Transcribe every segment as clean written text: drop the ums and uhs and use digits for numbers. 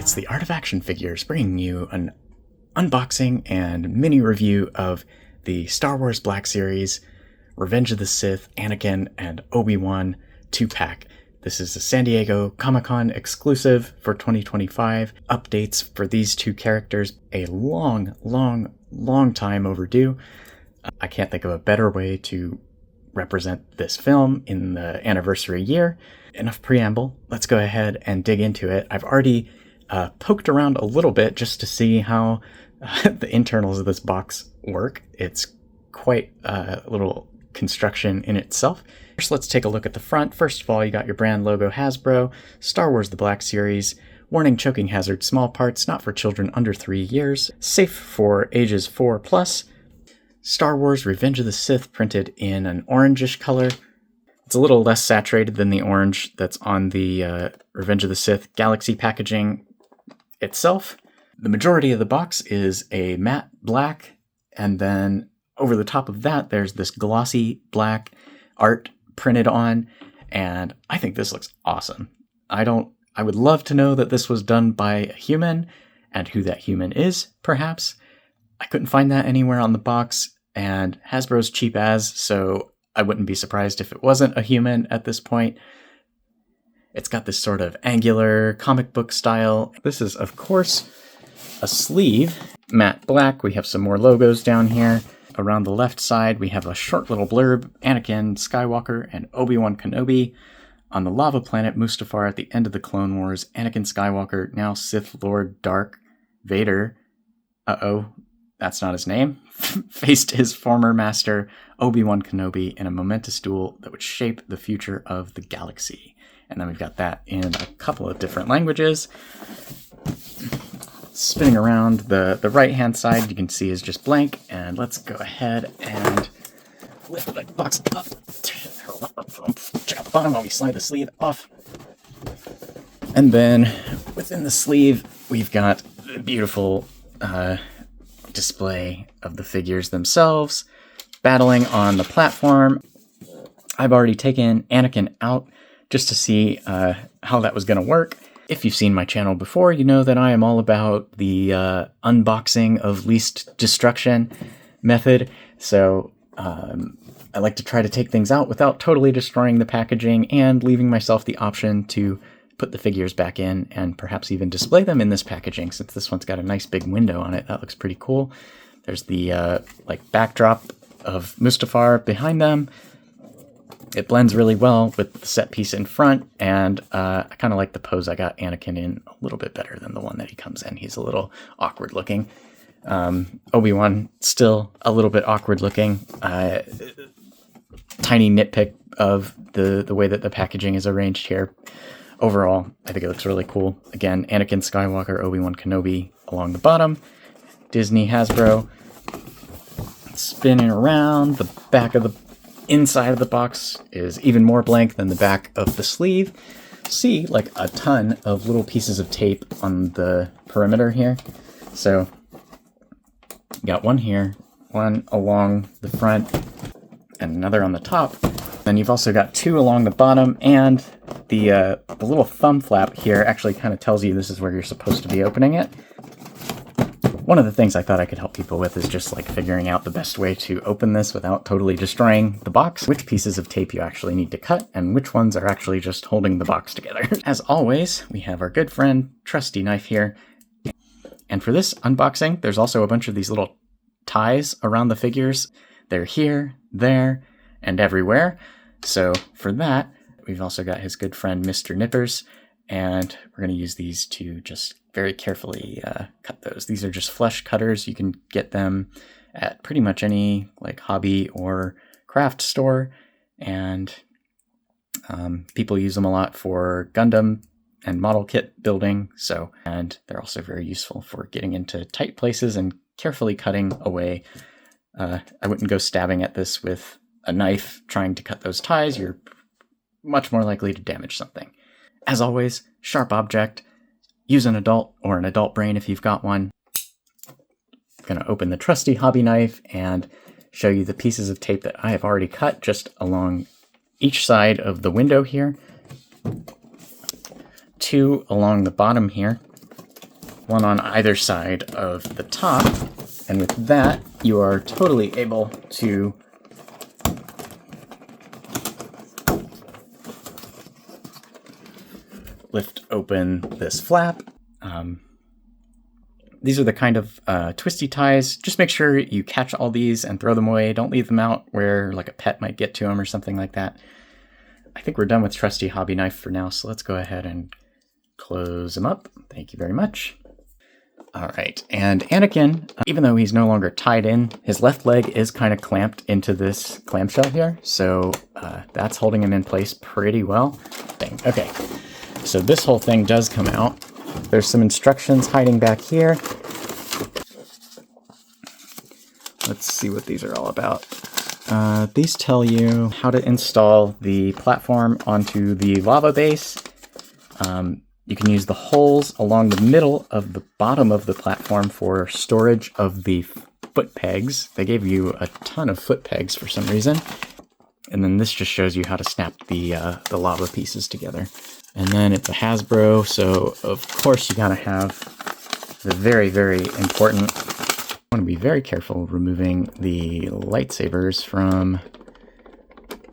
It's the Art of Action Figures bringing you an unboxing and mini review of the Star Wars Black Series, Revenge of the Sith, Anakin, and Obi Wan 2-pack. This is a San Diego Comic-Con exclusive for 2025. Updates for these two characters, a long time overdue. I can't think of a better way to represent this film in the anniversary year. Enough preamble, let's go ahead and dig into it. I've already poked around a little bit just to see how the internals of this box work. It's quite a little construction in itself. First, let's take a look at the front. First of all, you got your brand logo Hasbro, Star Wars The Black Series, warning choking hazard, small parts, not for children under 3 years, safe for ages 4+. Star Wars Revenge of the Sith printed in an orangish color. It's a little less saturated than the orange that's on the Revenge of the Sith Galaxy packaging itself. The majority of the box is a matte black, and then over the top of that there's this glossy black art printed on, and I think this looks awesome. I would love to know that this was done by a human, and who that human is, perhaps. I couldn't find that anywhere on the box, and Hasbro's cheap as, so I wouldn't be surprised if it wasn't a human at this point. It's got this sort of angular comic book style. This is, of course, a sleeve, matte black. We have some more logos down here. Around the left side, we have a short little blurb, Anakin Skywalker and Obi Wan Kenobi on the lava planet Mustafar at the end of the Clone Wars. Anakin Skywalker, now Sith Lord Dark Vader, that's not his name, faced his former master, Obi Wan Kenobi, in a momentous duel that would shape the future of the galaxy. And then we've got that in a couple of different languages. Spinning around, the right-hand side you can see is just blank, and let's go ahead and lift the box up. Check out the bottom while we slide the sleeve off. And then within the sleeve, we've got the beautiful display of the figures themselves, battling on the platform. I've already taken Anakin out just to see how that was going to work. If you've seen my channel before, you know that I am all about the unboxing of least destruction method. So I like to try to take things out without totally destroying the packaging and leaving myself the option to put the figures back in and perhaps even display them in this packaging, since this one's got a nice big window on it. That looks pretty cool. There's the backdrop of Mustafar behind them. It blends really well with the set piece in front, and I kind of like the pose I got Anakin in a little bit better than the one that he comes in. He's a little awkward looking. Obi-Wan still a little bit awkward looking. Tiny nitpick of the way that the packaging is arranged here. Overall, I think it looks really cool. Again, Anakin Skywalker, Obi-Wan Kenobi along the bottom. Disney Hasbro. Spinning around, the back of the inside of the box is even more blank than the back of the sleeve. See, like a ton of little pieces of tape on the perimeter here. So, you got one here, one along the front, and another on the top. Then you've also got two along the bottom, and the little thumb flap here actually kind of tells you this is where you're supposed to be opening it. One of the things I thought I could help people with is just like figuring out the best way to open this without totally destroying the box, which pieces of tape you actually need to cut, and which ones are actually just holding the box together. As always, we have our good friend, trusty knife here. And for this unboxing, there's also a bunch of these little ties around the figures. They're here, there, and everywhere. So for that, we've also got his good friend, Mr. Nippers, and we're going to use these to just very carefully cut those. These are just flush cutters. You can get them at pretty much any like hobby or craft store, and people use them a lot for Gundam and model kit building. And they're also very useful for getting into tight places and carefully cutting away. I wouldn't go stabbing at this with a knife trying to cut those ties. You're much more likely to damage something. As always, sharp object. Use an adult or an adult brain if you've got one. I'm going to open the trusty hobby knife and show you the pieces of tape that I have already cut just along each side of the window here. Two along the bottom here. one on either side of the top. And with that, you are totally able to lift open this flap. These are the kind of twisty ties. Just make sure you catch all these and throw them away. Don't leave them out where like a pet might get to them or something like that. I think we're done with trusty hobby knife for now, so let's go ahead and close him up. Thank you very much. All right, and Anakin, even though he's no longer tied in, his left leg is kind of clamped into this clamshell here, so that's holding him in place pretty well. Okay, so this whole thing does come out. There's some instructions hiding back here. Let's see what these are all about. These tell you how to install the platform onto the lava base. You can use the holes along the middle of the bottom of the platform for storage of the foot pegs. They gave you a ton of foot pegs for some reason. And then this just shows you how to snap the lava pieces together. And then it's a Hasbro, so of course you gotta have the very, very important. I want to be very careful removing the lightsabers from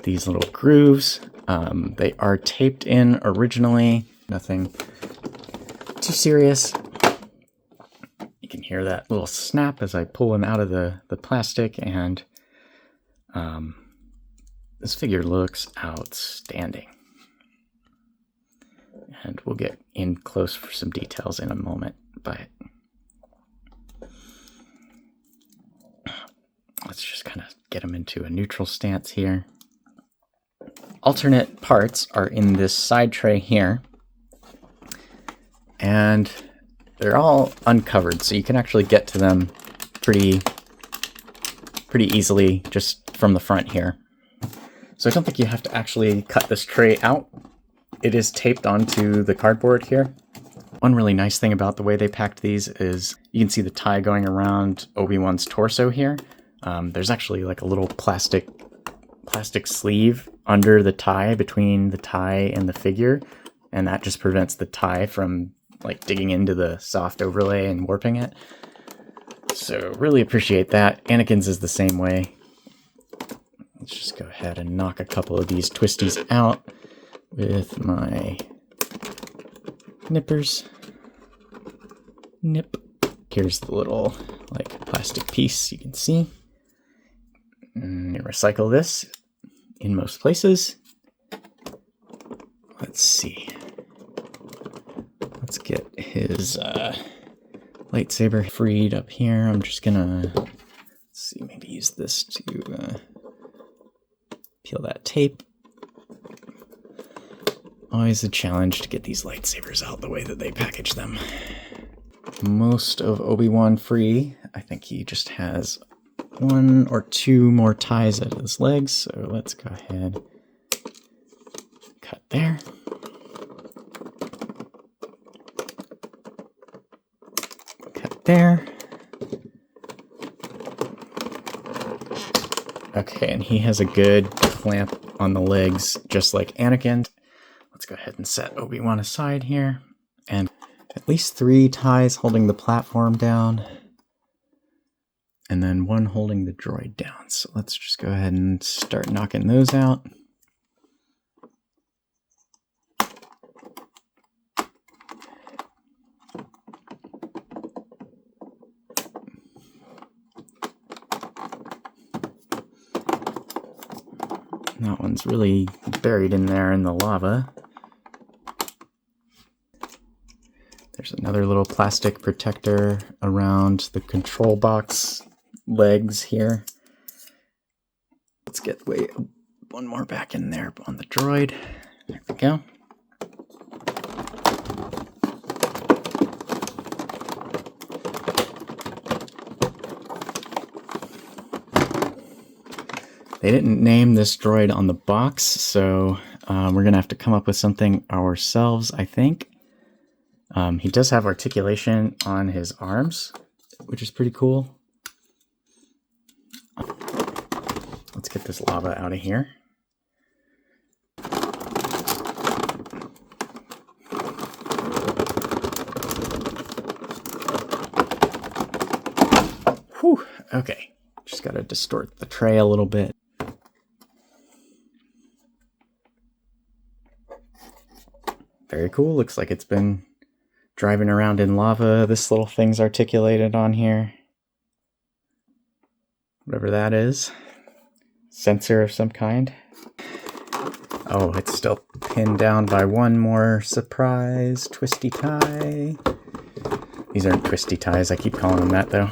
these little grooves. They are taped in originally. Nothing too serious. You can hear that little snap as I pull them out of the plastic, and this figure looks outstanding. And we'll get in close for some details in a moment, but let's just kind of get them into a neutral stance here. Alternate parts are in this side tray here, and they're all uncovered, so you can actually get to them pretty easily just from the front here. So I don't think you have to actually cut this tray out. It is taped onto the cardboard here. One really nice thing about the way they packed these is you can see the tie going around Obi Wan's torso here. There's actually like a little plastic sleeve under the tie, between the tie and the figure, and that just prevents the tie from like digging into the soft overlay and warping it. So really appreciate that. Anakin's is the same way. Let's just go ahead and knock a couple of these twisties out with my nippers. Nip. Here's the little like plastic piece you can see. And recycle this in most places. Let's see. Let's get his lightsaber freed up here. I'm just gonna, let's see, maybe use this to peel that tape. Always a challenge to get these lightsabers out the way that they package them. Most of Obi Wan free. I think he just has one or two more ties at his legs, so let's go ahead. Cut there. Cut there. Okay, and he has a good clamp on the legs, just like Anakin. Let's go ahead and set Obi Wan aside here. And at least 3 ties holding the platform down. And then 1 holding the droid down. So let's just go ahead and start knocking those out. That one's really buried in there in the lava. There's another little plastic protector around the control box legs here. Let's get one more back in there on the droid. There we go. They didn't name this droid on the box, so we're gonna have to come up with something ourselves, I think. He does have articulation on his arms, which is pretty cool. Let's get this lava out of here. Whew, okay. Just gotta distort the tray a little bit. Very cool. Looks like it's been driving around in lava. This little thing's articulated on here. Whatever that is. Sensor of some kind. Oh, it's still pinned down by one more surprise twisty tie. These aren't twisty ties. I keep calling them that, though.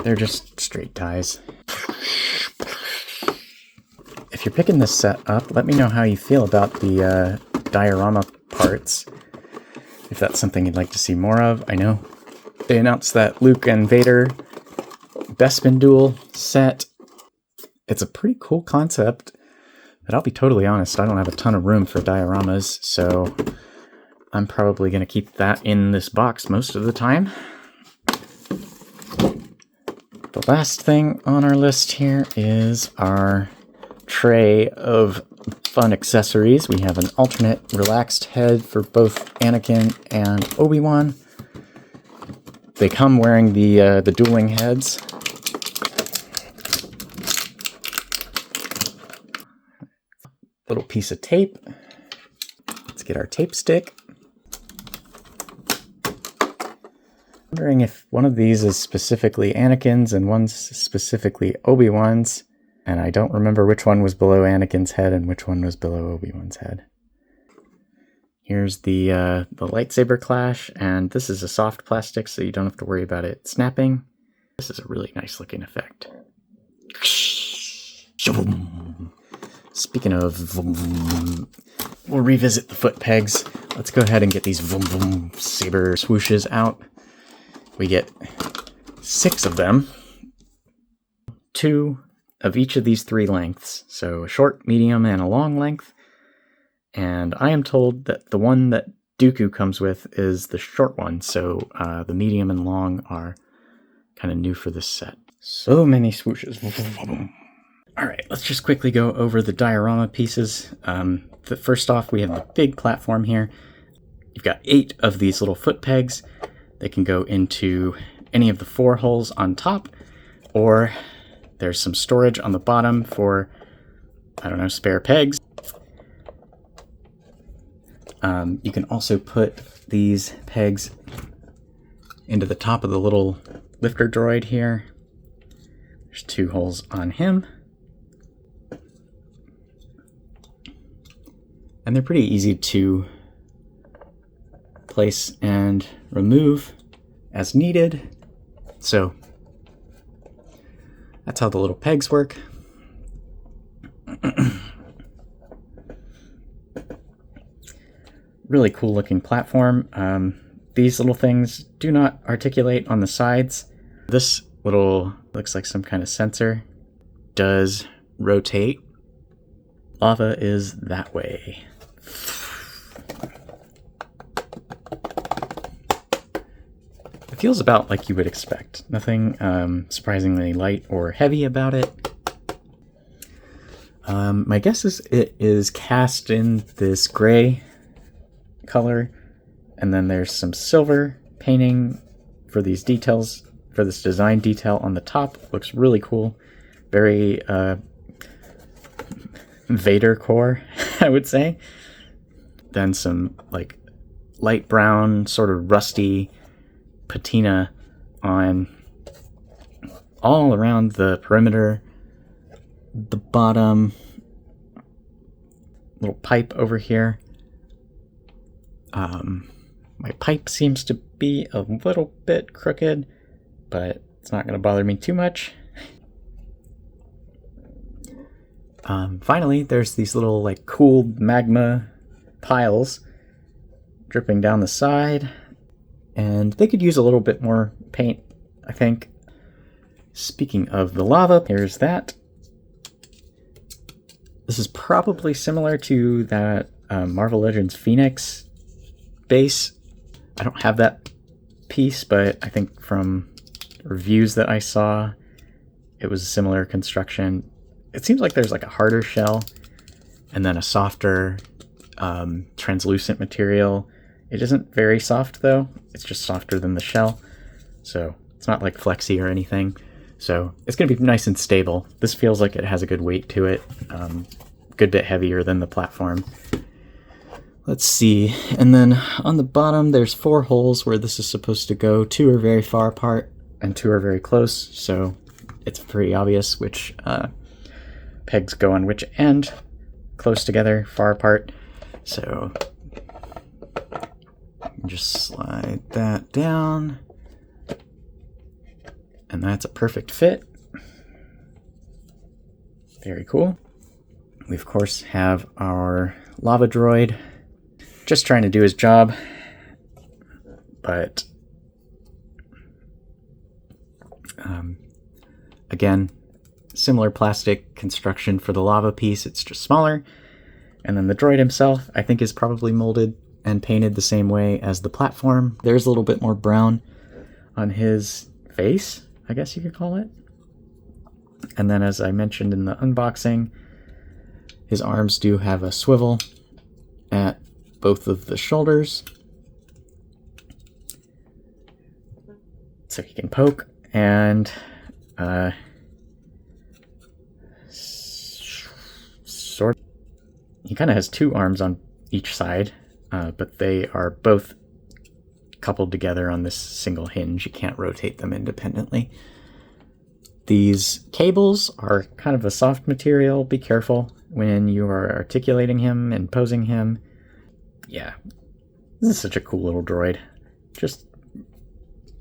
They're just straight ties. If you're picking this set up, let me know how you feel about the diorama parts. If that's something you'd like to see more of. I know they announced that Luke and Vader Bespin duel set. It's a pretty cool concept, but I'll be totally honest, I don't have a ton of room for dioramas, so I'm probably going to keep that in this box most of the time. The last thing on our list here is our tray of fun accessories. We have an alternate relaxed head for both Anakin and Obi Wan. They come wearing the dueling heads. Little piece of tape. Let's get our tape stick. Wondering if one of these is specifically Anakin's and one's specifically Obi-Wan's, and I don't remember which one was below Anakin's head and which one was below Obi-Wan's head. Here's the lightsaber clash, and this is a soft plastic, so you don't have to worry about it snapping. This is a really nice looking effect. Speaking of vroom, vroom, we'll revisit the foot pegs. Let's go ahead and get these vroom, vroom saber swooshes out. We get 6 of them. 2 of each of these 3 lengths. So a short, medium, and a long length. And I am told that the one that Dooku comes with is the short one. So the medium and long are kind of new for this set. So many swooshes. All right, let's just quickly go over the diorama pieces. First off, we have the big platform here. You've got 8 of these little foot pegs. They can go into any of the 4 holes on top, or there's some storage on the bottom for, I don't know, spare pegs. You can also put these pegs into the top of the little lifter droid here. There's 2 holes on him. And they're pretty easy to place and remove as needed. So that's how the little pegs work. Really cool looking platform. These little things do not articulate on the sides. This little, looks like some kind of sensor, does rotate. Lava is that way. It feels about like you would expect. Nothing surprisingly light or heavy about it. My guess is it is cast in this gray color, and then there's some silver painting for these details, for this design detail on the top. Looks really cool. Very Vader core, I would say. Then some like light brown, sort of rusty patina on all around the perimeter, the bottom, little pipe over here. My pipe seems to be a little bit crooked, but it's not going to bother me too much. Finally, there's these little like cooled magma piles dripping down the side, and they could use a little bit more paint, I think. Speaking of the lava, here's that. This is probably similar to that Marvel Legends Phoenix base. I don't have that piece, but I think from reviews that I saw, it was a similar construction. It seems like there's like a harder shell and then a softer translucent material. It isn't very soft though. It's just softer than the shell. So it's not like flexy or anything. So it's going to be nice and stable. This feels like it has a good weight to it. Good bit heavier than the platform. Let's see. And then on the bottom, there's 4 holes where this is supposed to go. 2 are very far apart and 2 are very close. So it's pretty obvious which pegs go on which end. Close together, far apart. So just slide that down. And that's a perfect fit. Very cool. We, of course, have our lava droid just trying to do his job, but again, similar plastic construction for the lava piece, it's just smaller. And then the droid himself, I think, is probably molded and painted the same way as the platform. There's a little bit more brown on his face, I guess you could call it. And then, as I mentioned in the unboxing, his arms do have a swivel at both of the shoulders, so he can poke, and he kind of has 2 arms on each side, but they are both coupled together on this single hinge. You can't rotate them independently. These cables are kind of a soft material. Be careful when you are articulating him and posing him. Yeah, this is such a cool little droid. Just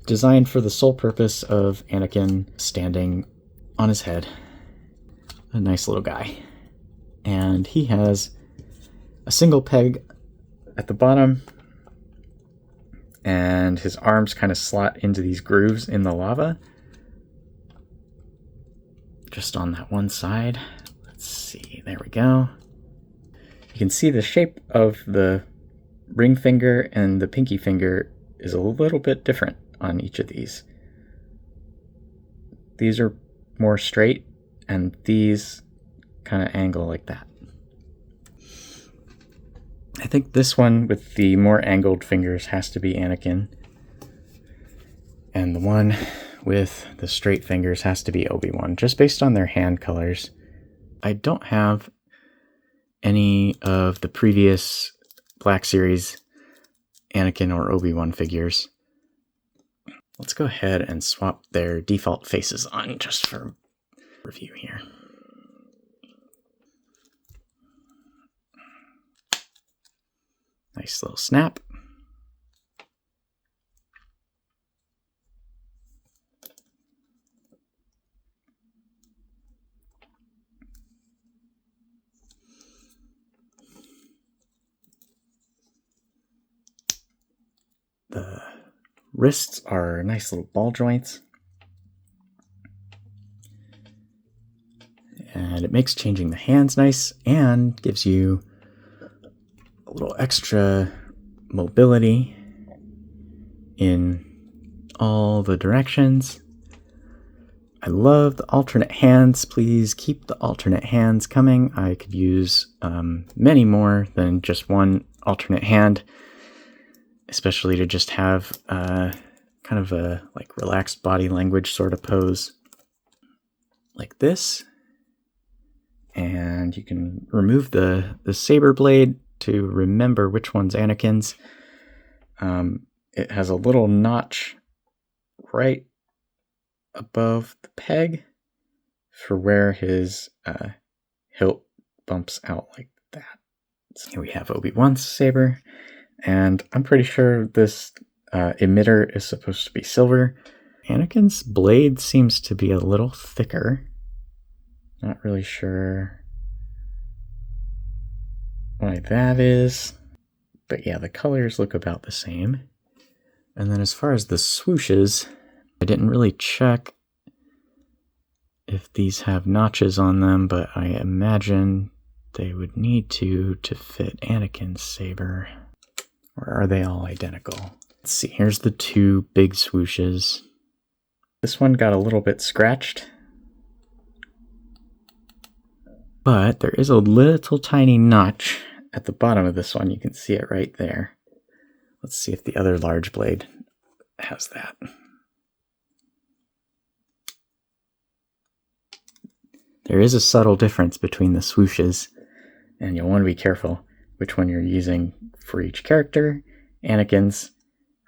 designed for the sole purpose of Anakin standing on his head. A nice little guy. And he has a single peg at the bottom, and his arms kind of slot into these grooves in the lava. Just on that one side. Let's see, there we go. You can see the shape of the ring finger and the pinky finger is a little bit different on each of these. These are more straight, and these kind of angle like that. I think this one with the more angled fingers has to be Anakin, and the one with the straight fingers has to be Obi Wan, just based on their hand colors. I don't have any of the previous Black Series Anakin or Obi Wan figures. Let's go ahead and swap their default faces on just for review here. Nice little snap. The wrists are nice little ball joints. And it makes changing the hands nice and gives you a little extra mobility in all the directions. I love the alternate hands. Please keep the alternate hands coming. I could use many more than just one alternate hand, especially to just have kind of a like relaxed body language sort of pose like this. And you can remove the saber blade to remember which one's Anakin's. It has a little notch right above the peg for where his hilt bumps out like that. So here we have Obi Wan's saber, and I'm pretty sure this emitter is supposed to be silver. Anakin's blade seems to be a little thicker. Not really sure why that is, but yeah, the colors look about the same. And then as far as the swooshes, I didn't really check if these have notches on them, but I imagine they would need to fit Anakin's saber. Or are they all identical? Let's see, here's the 2 big swooshes. This one got a little bit scratched, but there is a little tiny notch at the bottom of this one. You can see it right there. Let's see if the other large blade has that. There is a subtle difference between the swooshes, and you'll want to be careful which one you're using for each character. Anakin's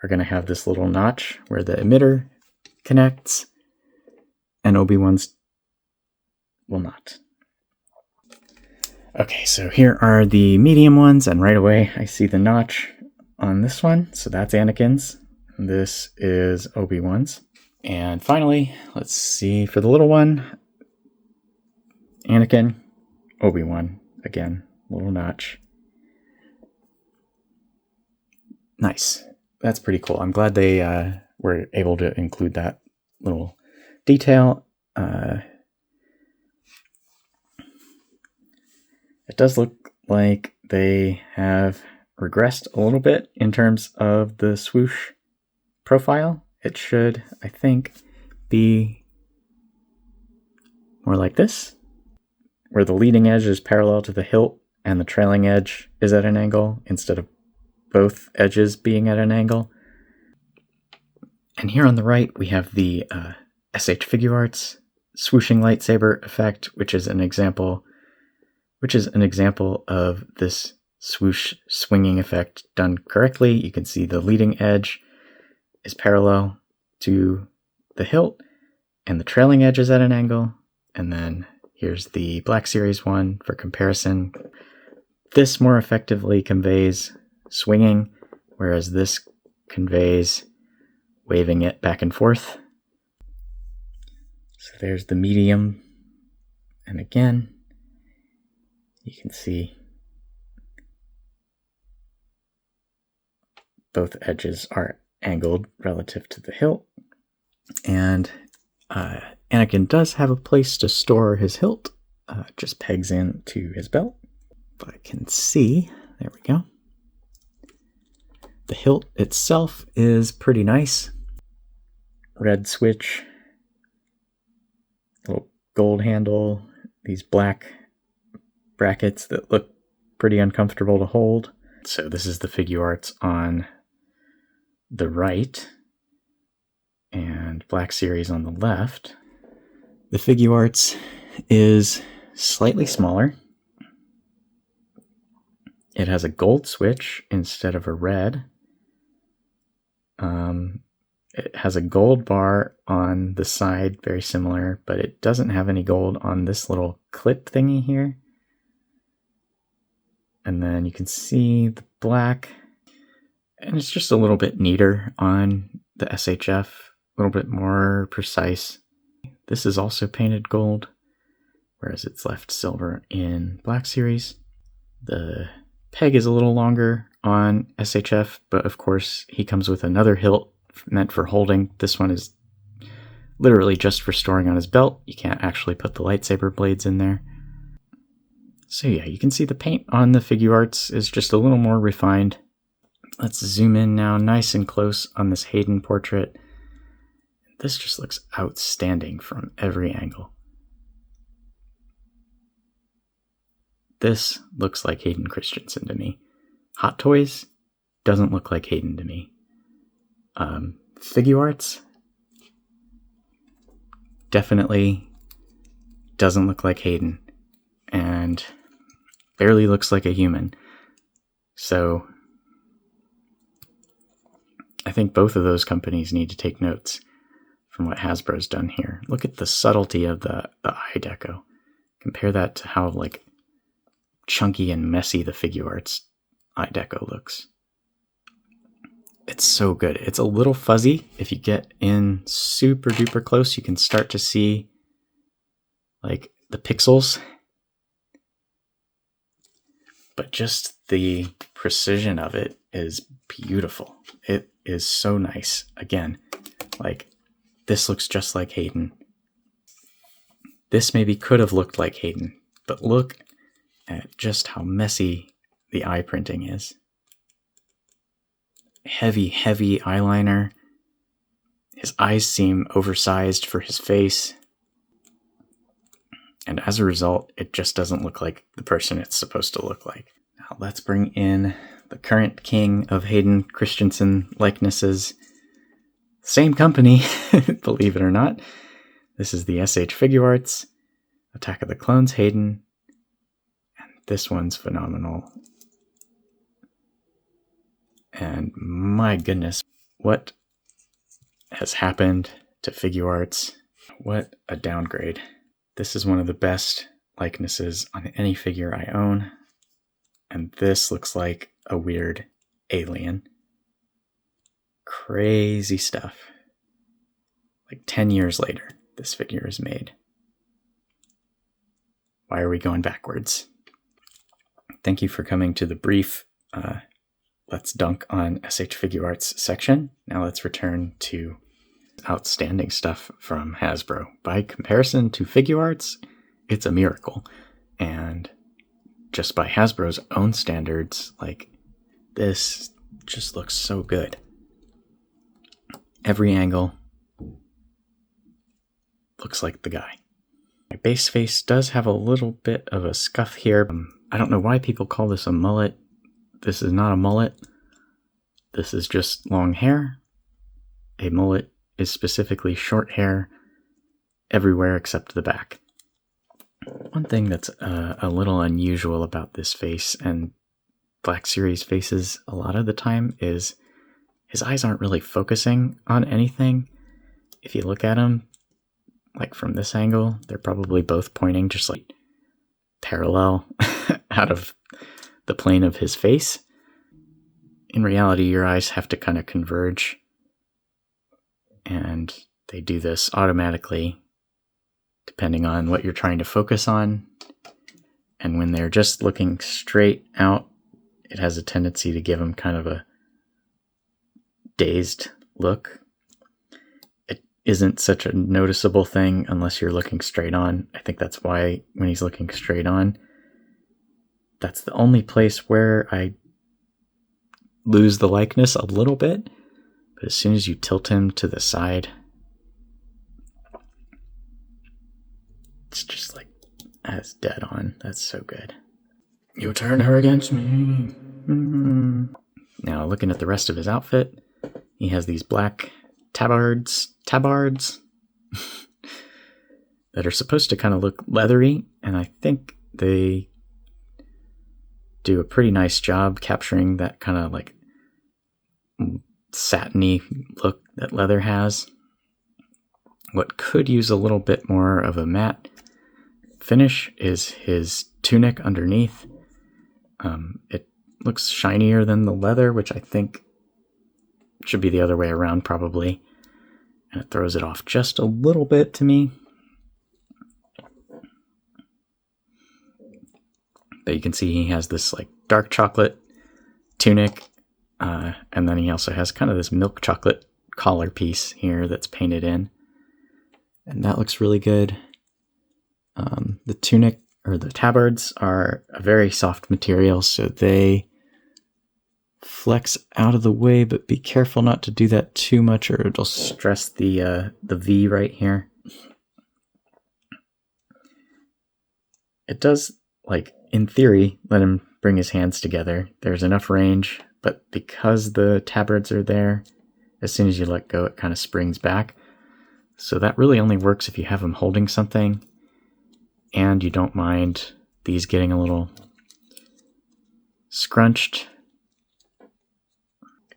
are going to have this little notch where the emitter connects, and Obi-Wan's will not. Okay, so here are the medium ones, and right away I see the notch on this one, so that's Anakin's. This is Obi-Wan's. And finally, let's see for the little one, Anakin, Obi-Wan, again, little notch. Nice. That's pretty cool. I'm glad they were able to include that little detail. It does look like they have regressed a little bit in terms of the swoosh profile. It should, I think, be more like this, where the leading edge is parallel to the hilt and the trailing edge is at an angle instead of both edges being at an angle. And here on the right, we have the SHFiguarts swooshing lightsaber effect, which is an example of this swoosh swinging effect done correctly. You can see the leading edge is parallel to the hilt, and the trailing edge is at an angle. And then here's the Black Series one for comparison. This more effectively conveys swinging, whereas this conveys waving it back and forth. So there's the medium, and again, you can see both edges are angled relative to the hilt. And Anakin does have a place to store his hilt, just pegs into his belt. But I can see, there we go. The hilt itself is pretty nice. Red switch, little gold handle, these black brackets that look pretty uncomfortable to hold. So this is the Figuarts on the right and Black Series on the left. The Figuarts is slightly smaller. It has a gold switch instead of a red. It has a gold bar on the side, very similar, but it doesn't have any gold on this little clip thingy here. And then you can see the black, and it's just a little bit neater on the SHF, a little bit more precise. This is also painted gold, whereas it's left silver in Black Series. The peg is a little longer on SHF, but of course he comes with another hilt meant for holding. This one is literally just for storing on his belt. You can't actually put the lightsaber blades in there. So yeah, you can see the paint on the Figuarts is just a little more refined. Let's zoom in now nice and close on this Hayden portrait. This just looks outstanding from every angle. This looks like Hayden Christensen to me. Hot Toys doesn't look like Hayden to me. Figuarts definitely doesn't look like Hayden, and barely looks like a human. So I think both of those companies need to take notes from what Hasbro's done here. Look at the subtlety of the eye deco. Compare that to how like chunky and messy the Figuarts eye deco looks. It's so good. It's a little fuzzy. If you get in super duper close, you can start to see like the pixels. But just the precision of it is beautiful. It is so nice. Again, like this looks just like Hayden. This maybe could have looked like Hayden, but look at just how messy the eye printing is. Heavy, heavy eyeliner. His eyes seem oversized for his face. And as a result, it just doesn't look like the person it's supposed to look like. Now let's bring in the current king of Hayden Christensen likenesses. Same company, believe it or not. This is the SHFiguarts. Attack of the Clones, Hayden. And this one's phenomenal. And my goodness, what has happened to Figuarts? What a downgrade. This is one of the best likenesses on any figure I own. And this looks like a weird alien. Crazy stuff. Like 10 years later, this figure is made. Why are we going backwards? Thank you for coming to the brief Let's Dunk on SHFiguarts section. Now let's return to outstanding stuff from Hasbro. By comparison to Figuarts, it's a miracle. And just by Hasbro's own standards, like, this just looks so good. Every angle looks like the guy. My base face does have a little bit of a scuff here. I don't know why people call this a mullet. This is not a mullet. This is just long hair. A mullet is specifically short hair everywhere except the back. One thing that's a little unusual about this face and Black Series faces a lot of the time is his eyes aren't really focusing on anything. If you look at him, like from this angle, they're probably both pointing just like parallel out of the plane of his face. In reality, your eyes have to kind of converge, and they do this automatically depending on what you're trying to focus on. And when they're just looking straight out, it has a tendency to give them kind of a dazed look. It isn't such a noticeable thing unless you're looking straight on. I think that's why when he's looking straight on, that's the only place where I lose the likeness a little bit. But as soon as you tilt him to the side, it's just like as dead on. That's so good. You turned her against me. Mm-hmm. Now looking at the rest of his outfit, he has these black tabards that are supposed to kind of look leathery, and I think they do a pretty nice job capturing that kind of like satiny look that leather has. What could use a little bit more of a matte finish is his tunic underneath. It looks shinier than the leather, which I think should be the other way around probably. And it throws it off just a little bit to me. But you can see he has this like dark chocolate tunic, and then he also has kind of this milk chocolate collar piece here that's painted in. And that looks really good. The tunic, or the tabards, are a very soft material, so they flex out of the way, but be careful not to do that too much or it'll stress the V right here. It does, like, in theory, let him bring his hands together. There's enough range, but because the tabards are there, as soon as you let go, it kind of springs back. So that really only works if you have him holding something and you don't mind these getting a little scrunched.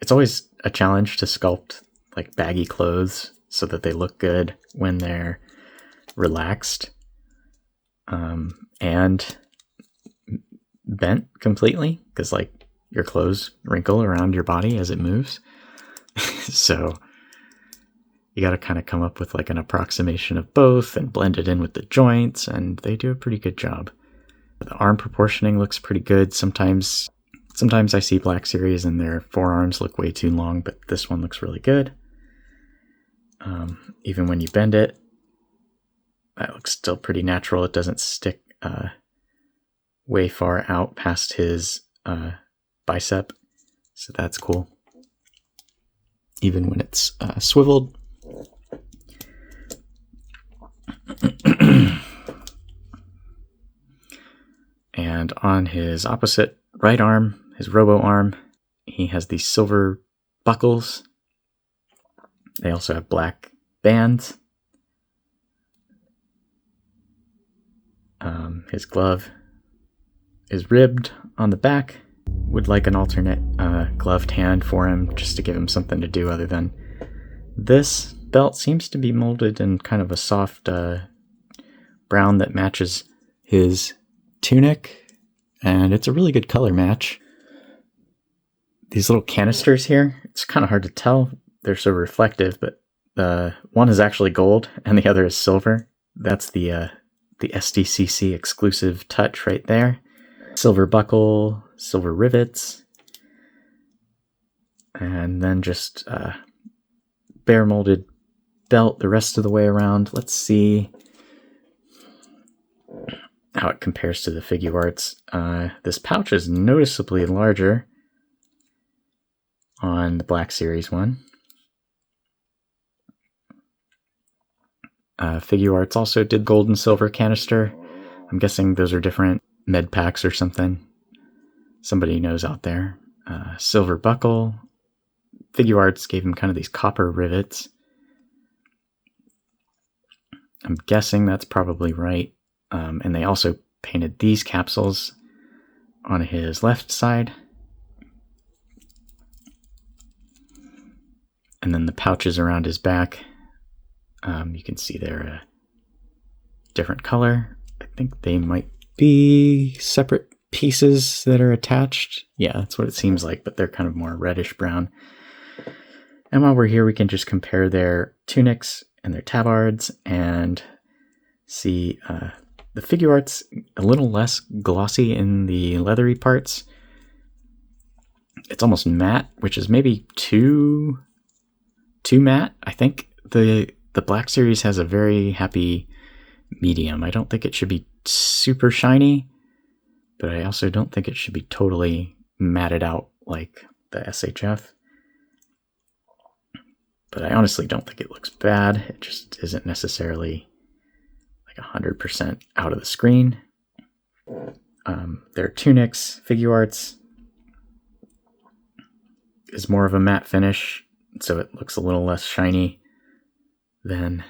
It's always a challenge to sculpt like baggy clothes so that they look good when they're relaxed and bent completely, because like your clothes wrinkle around your body as it moves. So you got to kind of come up with like an approximation of both and blend it in with the joints, and they do a pretty good job. The arm proportioning looks pretty good. Sometimes I see Black Series and their forearms look way too long, but this one looks really good. Even when you bend it, that looks still pretty natural. It doesn't stick way far out past his bicep, so that's cool. Even when it's swiveled. And on his opposite right arm, his robo arm, he has these silver buckles. They also have black bands. His glove is ribbed on the back. Would like an alternate gloved hand for him, just to give him something to do other than this. Belt seems to be molded in kind of a soft brown that matches his tunic, and it's a really good color match. These little canisters here, it's kind of hard to tell. They're so reflective, but one is actually gold and the other is silver. That's the SDCC exclusive touch right there. Silver buckle, silver rivets, and then just bare molded belt the rest of the way around. Let's see how it compares to the Figuarts. This pouch is noticeably larger on the Black Series one. Figuarts also did gold and silver canister. I'm guessing those are different med packs or something. Somebody knows out there. Silver buckle. Figuarts gave him kind of these copper rivets. I'm guessing that's probably right. And they also painted these capsules on his left side. And then the pouches around his back. You can see they're a different color. I think they might be separate pieces that are attached. Yeah, that's what it seems like, but they're kind of more reddish brown. And while we're here, we can just compare their tunics and their tabards and see the Figuarts a little less glossy in the leathery parts. It's almost matte, which is maybe too matte. I think the Black Series has a very happy medium. I don't think it should be super shiny, but I also don't think it should be totally matted out like the SHF. But I honestly don't think it looks bad. It just isn't necessarily like 100% out of the screen. Their tunics, Figuarts, is more of a matte finish, so it looks a little less shiny than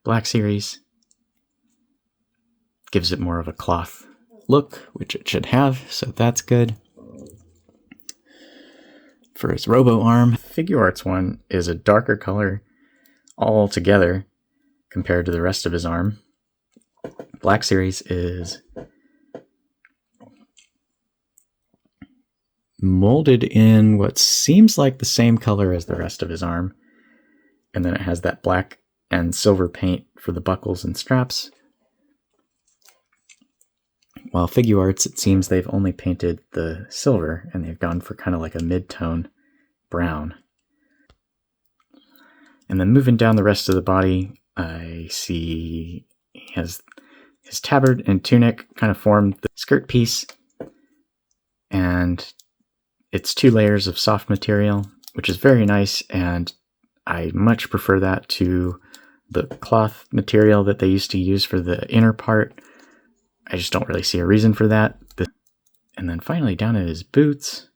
Black Series. Gives it more of a cloth look, which it should have, so that's good. For his robo arm, Figuarts one is a darker color altogether compared to the rest of his arm. Black Series is molded in what seems like the same color as the rest of his arm, and then it has that black and silver paint for the buckles and straps. While Figuarts, it seems they've only painted the silver, and they've gone for kind of like a mid-tone brown. And then moving down the rest of the body, I see he has his tabard and tunic kind of formed the skirt piece, and it's 2 layers of soft material, which is very nice, and I much prefer that to the cloth material that they used to use for the inner part. I just don't really see a reason for that. And then finally down at his boots,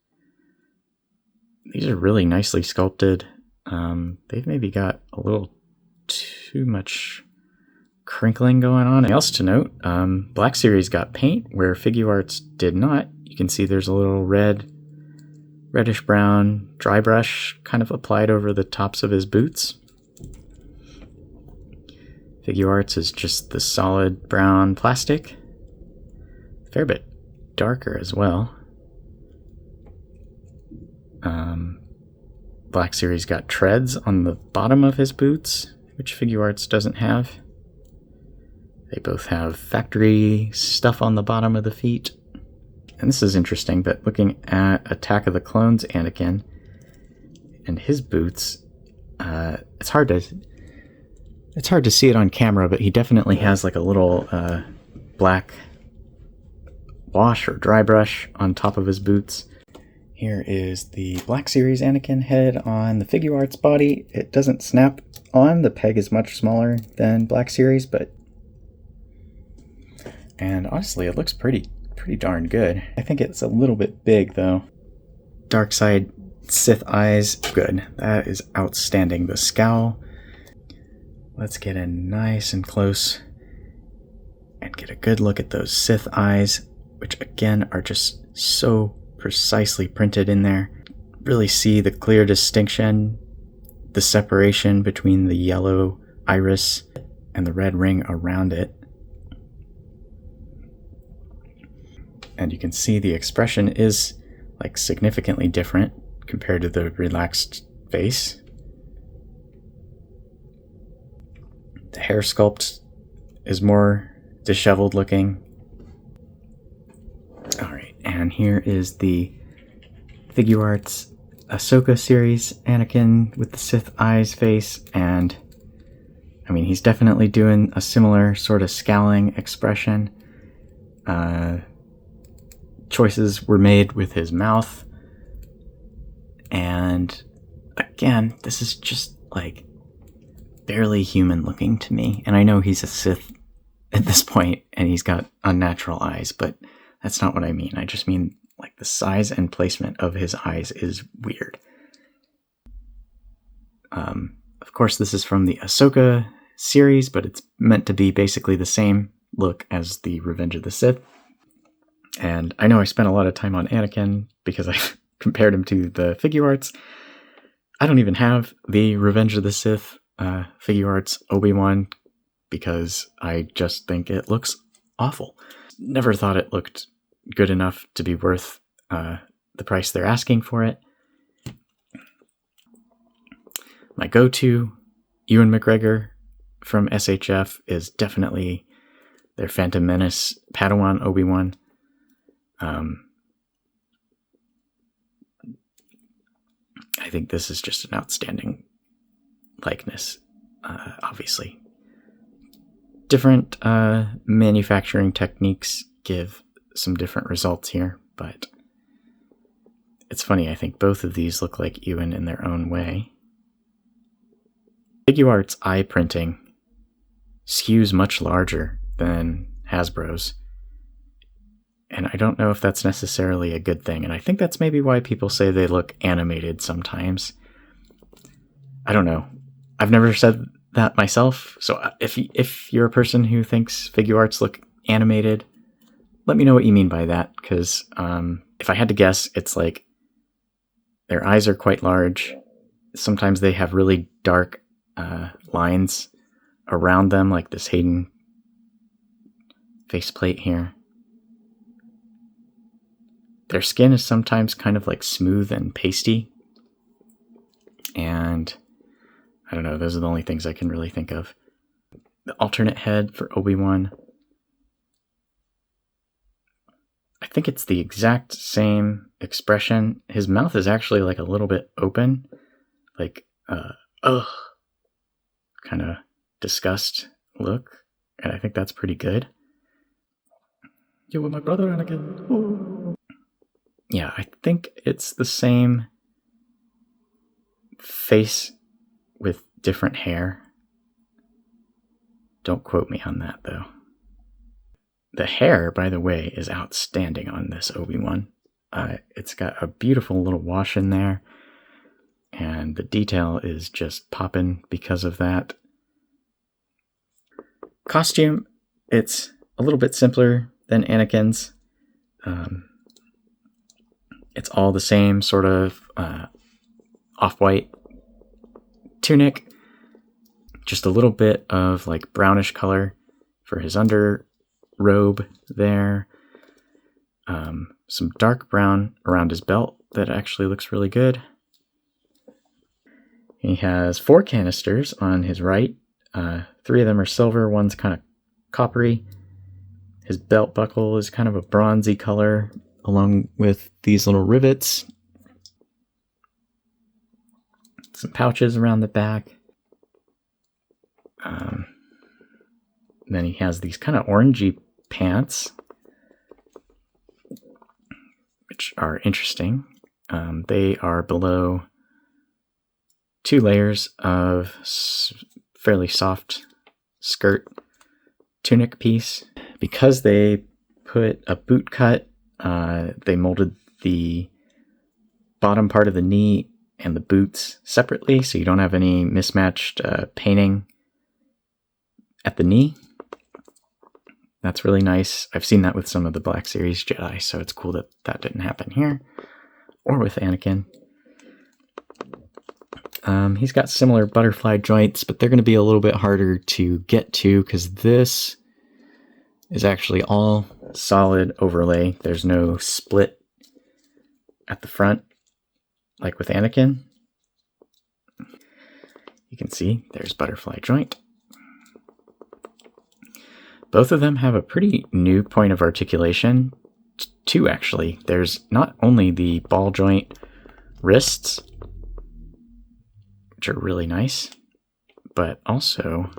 these are really nicely sculpted. They've maybe got a little too much crinkling going on. Anything else to note, Black Series got paint where Figuarts did not. You can see there's a little reddish brown dry brush kind of applied over the tops of his boots. Figuarts is just the solid brown plastic. Fair bit darker as well. Black Series got treads on the bottom of his boots, which Figuarts doesn't have. They both have factory stuff on the bottom of the feet. And this is interesting, but looking at Attack of the Clones Anakin and his boots, it's hard to see it on camera, but he definitely has like a little black wash or dry brush on top of his boots. Here is the Black Series Anakin head on the Figuarts body. It doesn't snap on. The peg is much smaller than Black Series, and honestly, it looks pretty darn good. I think it's a little bit big though. Dark side Sith eyes, good. That is outstanding. The scowl. Let's get in nice and close and get a good look at those Sith eyes, which again are just so precisely printed in there. Really see the clear distinction, the separation between the yellow iris and the red ring around it. And you can see the expression is like significantly different compared to the relaxed face. The hair sculpt is more disheveled looking. Alright, and here is the SHFiguarts Ahsoka series Anakin with the Sith eyes face, and I mean, he's definitely doing a similar sort of scowling expression. Choices were made with his mouth, and again, this is just like barely human looking to me. And I know he's a Sith at this point and he's got unnatural eyes, but that's not what I mean. I just mean like the size and placement of his eyes is weird. Of course, this is from the Ahsoka series, but it's meant to be basically the same look as the Revenge of the Sith. And I know I spent a lot of time on Anakin because I compared him to the SHFiguarts. I don't even have the Revenge of the Sith SHFiguarts Obi Wan because I just think it looks awful. Never thought it looked good enough to be worth the price they're asking for it. My go-to Ewan McGregor from SHF is definitely their Phantom Menace Padawan Obi-Wan. I think this is just an outstanding likeness, obviously. Different manufacturing techniques give some different results here, but it's funny, I think both of these look like Ewan in their own way. SHFiguarts eye printing skews much larger than Hasbro's, and I don't know if that's necessarily a good thing, and I think that's maybe why people say they look animated sometimes. I don't know. I've never said that myself, so if you're a person who thinks SHFiguarts look animated, let me know what you mean by that, because if I had to guess, it's like their eyes are quite large. Sometimes they have really dark lines around them, like this Hayden faceplate here. Their skin is sometimes kind of like smooth and pasty, and I don't know, those are the only things I can really think of. The alternate head for Obi-Wan, I think it's the exact same expression. His mouth is actually like a little bit open, like kind of disgust look, and I think that's pretty good. You were my brother, Anakin. Ooh. Yeah, I think it's the same face with different hair. Don't quote me on that, though. The hair, by the way, is outstanding on this Obi-Wan. It's got a beautiful little wash in there, and the detail is just popping because of that. Costume, it's a little bit simpler than Anakin's. It's all the same sort of off-white tunic, just a little bit of like brownish color for his under robe there. Some dark brown around his belt that actually looks really good. He has 4 canisters on his right. 3 of them are silver, one's kind of coppery. His belt buckle is kind of a bronzy color, along with these little rivets. Some pouches around the back. Then he has these kind of orangey pants, which are interesting. They are below 2 layers of fairly soft skirt tunic piece. Because they put a boot cut, they molded the bottom part of the knee and the boots separately, so you don't have any mismatched painting at the knee. That's really nice. I've seen that with some of the Black Series Jedi, so it's cool that that didn't happen here. Or with Anakin. He's got similar butterfly joints, but they're going to be a little bit harder to get to because this is actually all solid overlay. There's no split at the front, like with Anakin. You can see there's butterfly joint. Both of them have a pretty new point of articulation, too, actually. There's not only the ball joint wrists, which are really nice, but also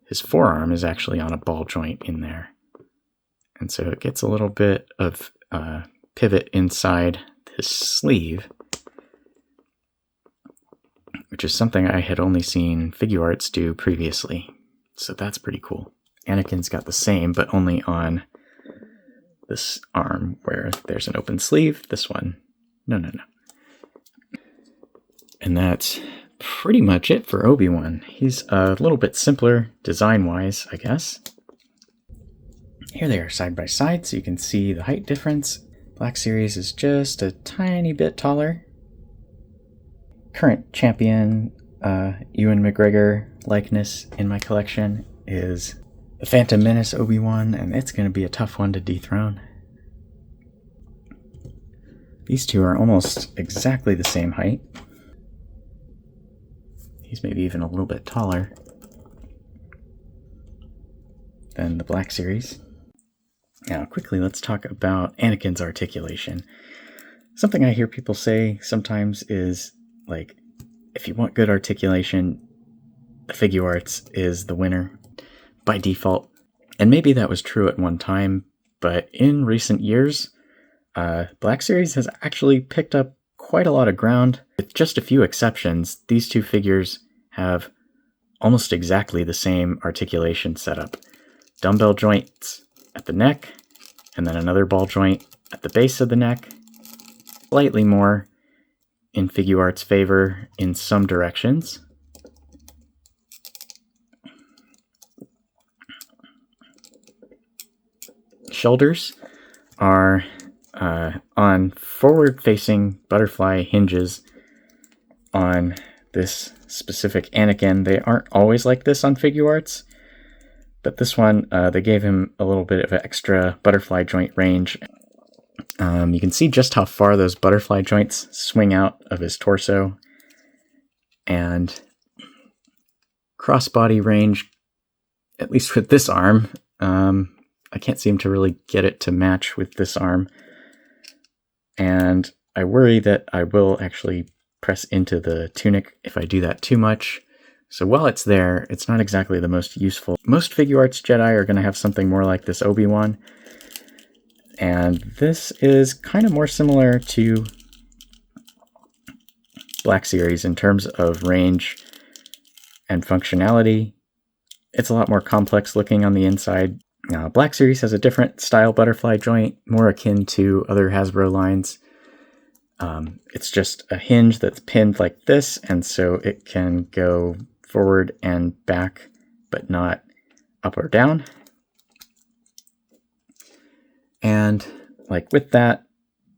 his forearm is actually on a ball joint in there. And so it gets a little bit of pivot inside his sleeve, which is something I had only seen Figuarts do previously. So that's pretty cool. Anakin's got the same, but only on this arm where there's an open sleeve. This one, no. And that's pretty much it for Obi Wan. He's a little bit simpler design-wise, I guess. Here they are side by side, so you can see the height difference. Black Series is just a tiny bit taller. Current champion Ewan McGregor likeness in my collection is the Phantom Menace Obi-Wan, and it's going to be a tough one to dethrone. These two are almost exactly the same height. He's maybe even a little bit taller than the Black Series. Now, quickly, let's talk about Anakin's articulation. Something I hear people say sometimes is, like, if you want good articulation, the Figuarts is the winner by default. And maybe that was true at one time, but in recent years, Black Series has actually picked up quite a lot of ground. With just a few exceptions, these two figures have almost exactly the same articulation setup. Dumbbell joints at the neck, and then another ball joint at the base of the neck. Slightly more in Figuarts' favor in some directions. Shoulders are on forward-facing butterfly hinges on this specific Anakin. They aren't always like this on Figuarts, but this one, they gave him a little bit of extra butterfly joint range. You can see just how far those butterfly joints swing out of his torso, and crossbody range, at least with this arm, I can't seem to really get it to match with this arm, and I worry that I will actually press into the tunic if I do that too much. So while it's there, it's not exactly the most useful. Most Figuarts Jedi are going to have something more like this Obi Wan, and this is kind of more similar to Black Series in terms of range and functionality. It's a lot more complex looking on the inside. Black Series has a different style butterfly joint, more akin to other Hasbro lines. It's just a hinge that's pinned like this, and so it can go forward and back, but not up or down. And like with that,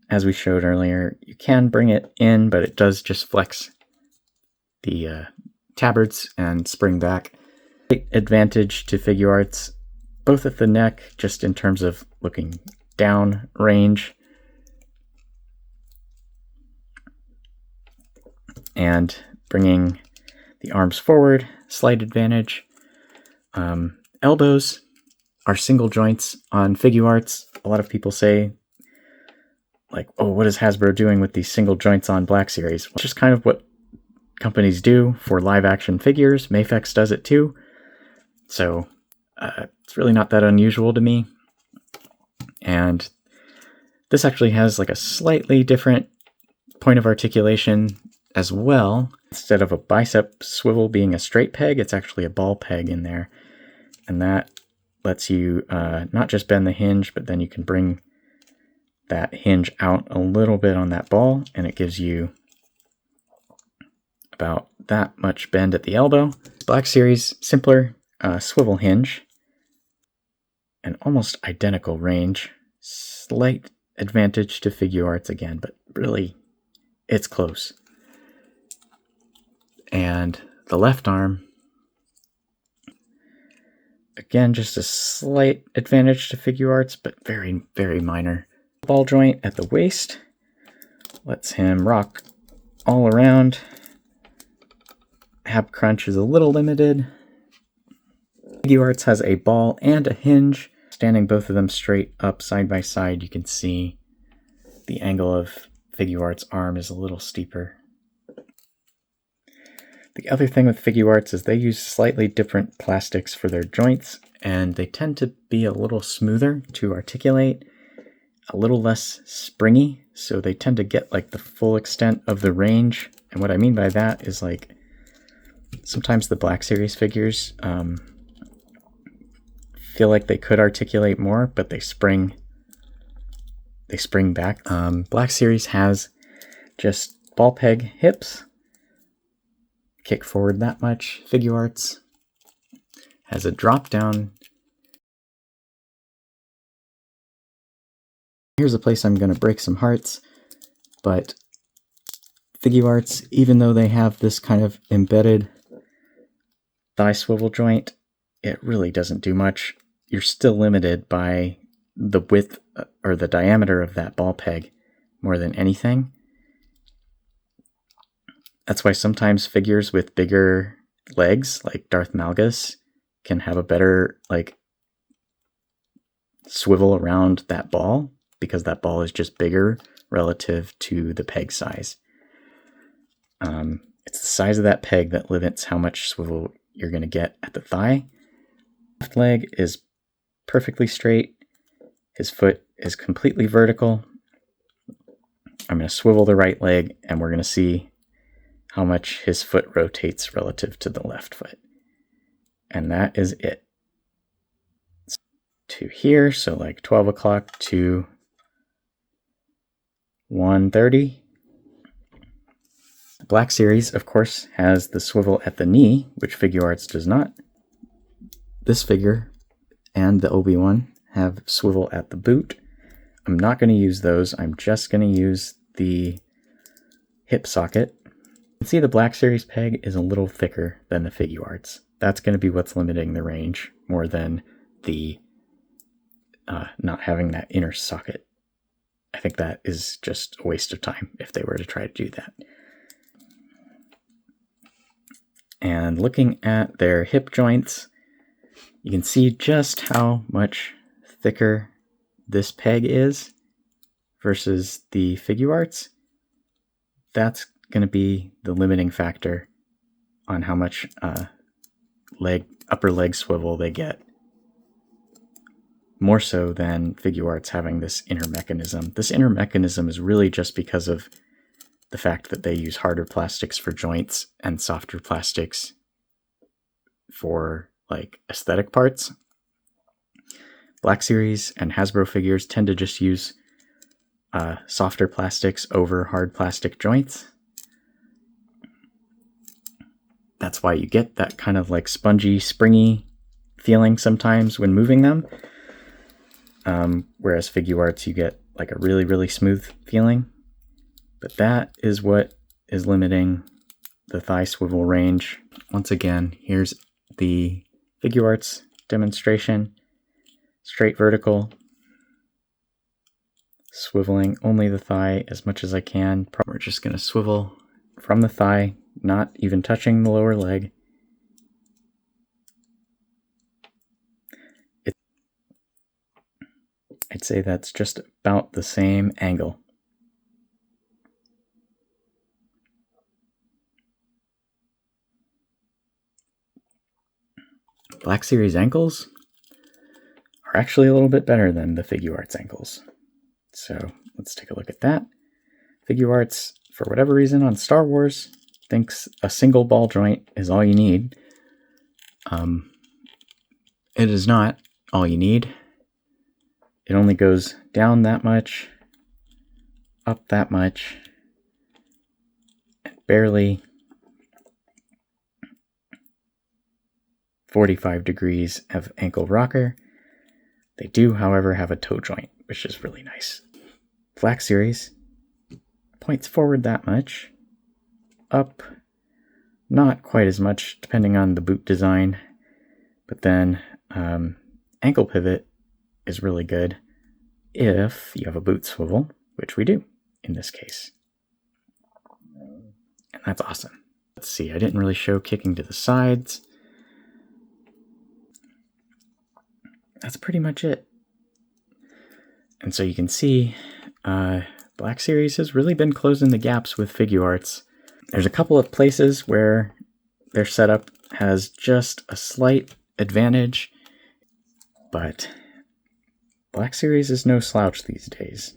as we showed earlier, you can bring it in, but it does just flex the tabards and spring back. Great advantage to Figuarts, both at the neck, just in terms of looking down range, and bringing the arms forward, slight advantage. Elbows are single joints on Figuarts. A lot of people say, like, oh, what is Hasbro doing with these single joints on Black Series? Well, it's just kind of what companies do for live action figures. Mafex does it too. So it's really not that unusual to me. And this actually has like a slightly different point of articulation as well. Instead of a bicep swivel being a straight peg, it's actually a ball peg in there. And that lets you not just bend the hinge, but then you can bring that hinge out a little bit on that ball, and it gives you about that much bend at the elbow. Black Series, simpler swivel hinge. an almost identical range. Slight advantage to Figuarts again, but really it's close. And the left arm, again, just a slight advantage to Figuarts, but very, very minor. Ball joint at the waist lets him rock all around. Hab crunch is a little limited. Figuarts has a ball and a hinge. Standing both of them straight up side by side, you can see the angle of Figuarts' arm is a little steeper. The other thing with Figuarts is they use slightly different plastics for their joints, and they tend to be a little smoother to articulate, a little less springy, so they tend to get like the full extent of the range. And what I mean by that is like sometimes the Black Series figures feel like they could articulate more, but they spring back. Black Series has just ball peg hips, kick forward that much. Figuarts has a drop down. Here's a place I'm going to break some hearts, but Figuarts, even though they have this kind of embedded thigh swivel joint, it really doesn't do much. You're still limited by the width or the diameter of that ball peg more than anything. That's why sometimes figures with bigger legs, like Darth Malgus, can have a better like swivel around that ball, because that ball is just bigger relative to the peg size. It's the size of that peg that limits how much swivel you're going to get at the thigh. Left leg is perfectly straight. His foot is completely vertical. I'm going to swivel the right leg, and we're going to see how much his foot rotates relative to the left foot. And that is it. To here, so like 12 o'clock to 1:30. Black Series, of course, has the swivel at the knee, which Figuarts does not. This figure and the Obi Wan have swivel at the boot. I'm not going to use those. I'm just going to use the hip socket. You can see the Black Series peg is a little thicker than the Figuarts. That's going to be what's limiting the range more than the not having that inner socket. I think that is just a waste of time if they were to try to do that. And looking at their hip joints, you can see just how much thicker this peg is versus the Figuarts. That's going to be the limiting factor on how much upper leg swivel they get. More so than Figuarts having this inner mechanism. This inner mechanism is really just because of the fact that they use harder plastics for joints and softer plastics for like aesthetic parts. Black Series and Hasbro figures tend to just use softer plastics over hard plastic joints. That's why you get that kind of like spongy, springy feeling sometimes when moving them. Whereas Figuarts, you get like a really, really smooth feeling. But that is what is limiting the thigh swivel range. Once again, here's the Figuarts demonstration. Straight vertical. Swiveling only the thigh as much as I can. We're just going to swivel from the thigh, not even touching the lower leg. I'd say that's just about the same angle. Black Series ankles are actually a little bit better than the Figuarts ankles. So let's take a look at that. Figuarts, for whatever reason on Star Wars, thinks a single ball joint is all you need. It is not all you need. It only goes down that much, up that much, and barely 45 degrees of ankle rocker. They do, however, have a toe joint, which is really nice. Black Series points forward that much. Up, not quite as much, depending on the boot design. But then ankle pivot is really good if you have a boot swivel, which we do in this case. And that's awesome. Let's see, I didn't really show kicking to the sides. That's pretty much it. And so you can see Black Series has really been closing the gaps with Figuarts. There's a couple of places where their setup has just a slight advantage, but Black Series is no slouch these days.